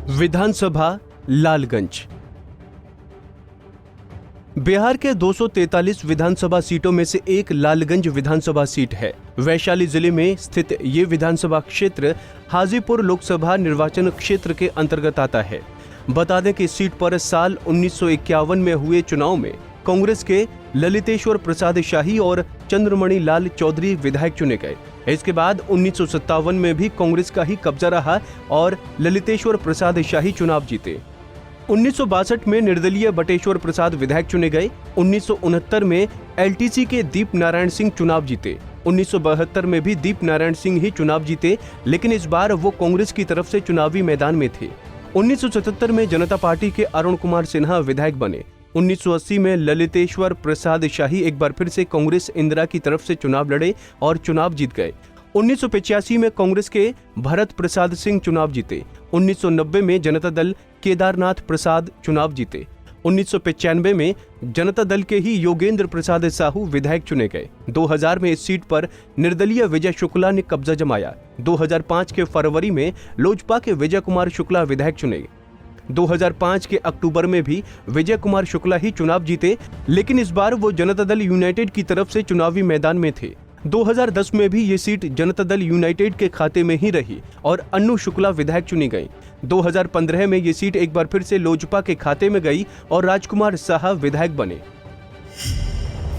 विधानसभा लालगंज। बिहार के 243 विधानसभा सीटों में से एक लालगंज विधानसभा सीट है। वैशाली जिले में स्थित ये विधानसभा क्षेत्र हाजीपुर लोकसभा निर्वाचन क्षेत्र के अंतर्गत आता है। बता दें कि इस सीट पर साल 1951 में हुए चुनाव में कांग्रेस के ललितेश्वर प्रसाद शाही और चंद्रमणि लाल चौधरी विधायक चुने गए। इसके बाद 1957 में भी कांग्रेस का ही कब्जा रहा और ललितेश्वर प्रसाद शाही चुनाव जीते। 1962 में निर्दलीय बटेश्वर प्रसाद विधायक चुने गए। 1969 में एलटीसी के दीप नारायण सिंह चुनाव जीते। 1972 में भी दीप नारायण सिंह ही चुनाव जीते, लेकिन इस बार वो कांग्रेस की तरफ से चुनावी मैदान में थे। 1977 में जनता पार्टी के अरुण कुमार सिन्हा विधायक बने। 1980 में ललितेश्वर प्रसाद शाही एक बार फिर से कांग्रेस इंदिरा की तरफ से चुनाव लड़े और चुनाव जीत गए। 1985 में कांग्रेस के भरत प्रसाद सिंह चुनाव जीते। 1990 में जनता दल केदारनाथ प्रसाद चुनाव जीते। 1995 में जनता दल के ही योगेंद्र प्रसाद साहू विधायक चुने गए। 2000 में इस सीट पर निर्दलीय विजय शुक्ला ने कब्जा जमाया। 2005 के फरवरी में लोजपा के विजय कुमार शुक्ला विधायक चुने। 2005 के अक्टूबर में भी विजय कुमार शुक्ला ही चुनाव जीते, लेकिन इस बार वो जनता दल यूनाइटेड की तरफ से चुनावी मैदान में थे। 2010 में भी ये सीट जनता दल यूनाइटेड के खाते में ही रही और अन्नू शुक्ला विधायक चुनी गई। 2015 में ये सीट एक बार फिर से लोजपा के खाते में गई और राजकुमार साहा विधायक बने।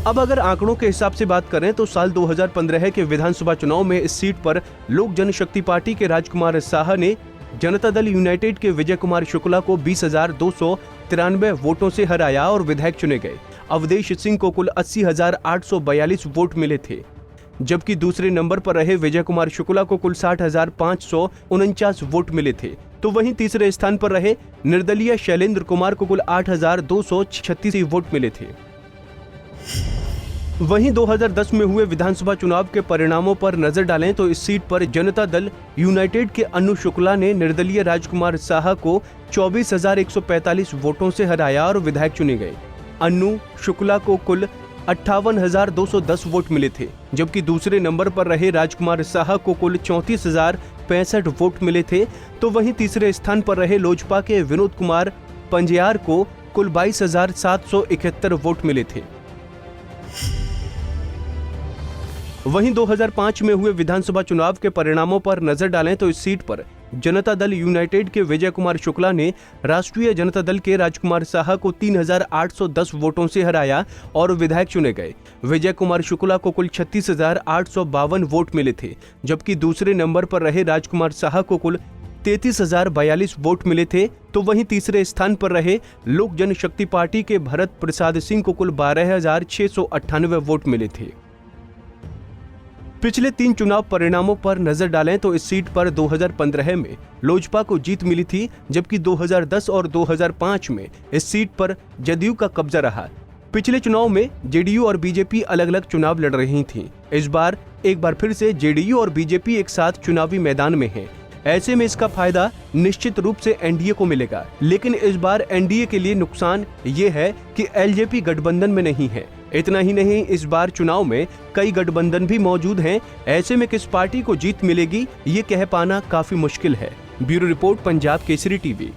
अब अगर आंकड़ों के हिसाब से बात करें तो साल 2015 के विधानसभा चुनाव में इस सीट पर लोक जनशक्ति पार्टी के राजकुमार साहा ने जनता दल यूनाइटेड के विजय कुमार शुक्ला को 20,293 वोटों से हराया और विधायक चुने गए। अवधेश सिंह को कुल 80,842 वोट मिले थे, जबकि दूसरे नंबर पर रहे विजय कुमार शुक्ला को कुल 60,549 वोट मिले थे। तो वहीं तीसरे स्थान पर रहे निर्दलीय शैलेंद्र कुमार को कुल 8,236 वोट मिले थे। वहीं 2010 में हुए विधानसभा चुनाव के परिणामों पर नजर डालें तो इस सीट पर जनता दल यूनाइटेड के अन्नू शुक्ला ने निर्दलीय राजकुमार साहा को 24,145 वोटों से हराया और विधायक चुने गए। अन्नू शुक्ला को कुल 58,210 वोट मिले थे, जबकि दूसरे नंबर पर रहे राजकुमार साहा को कुल 34,065 वोट मिले थे। तो वहीं तीसरे स्थान पर रहे लोजपा के विनोद कुमार पंजियार को कुल 22,771 वोट मिले थे। वहीं 2005 में हुए विधानसभा चुनाव के परिणामों पर नजर डालें तो इस सीट पर जनता दल यूनाइटेड के विजय कुमार शुक्ला ने राष्ट्रीय जनता दल के राजकुमार साहा को 3,810 वोटों से हराया और विधायक चुने गए। विजय कुमार शुक्ला को कुल 36,852 वोट मिले थे, जबकि दूसरे नंबर पर रहे राजकुमार साहा को कुल 33,042 वोट मिले थे। तो वहीं तीसरे स्थान पर रहे लोक जनशक्ति पार्टी के भरत प्रसाद सिंह को कुल 12,698 वोट मिले थे। पिछले 3 चुनाव परिणामों पर नजर डालें तो इस सीट पर 2015 में लोजपा को जीत मिली थी, जबकि 2010 और 2005 में इस सीट पर जदयू का कब्जा रहा। पिछले चुनाव में जेडीयू और बीजेपी अलग अलग चुनाव लड़ रही थीं। इस बार एक बार फिर से जेडीयू और बीजेपी एक साथ चुनावी मैदान में हैं। ऐसे में इसका फायदा निश्चित रूप से एनडीए को मिलेगा, लेकिन इस बार एनडीए के लिए नुकसान ये है कि एलजेपी गठबंधन में नहीं है। इतना ही नहीं, इस बार चुनाव में कई गठबंधन भी मौजूद हैं। ऐसे में किस पार्टी को जीत मिलेगी ये कह पाना काफी मुश्किल है। Bureau report, Punjab Kesari TV.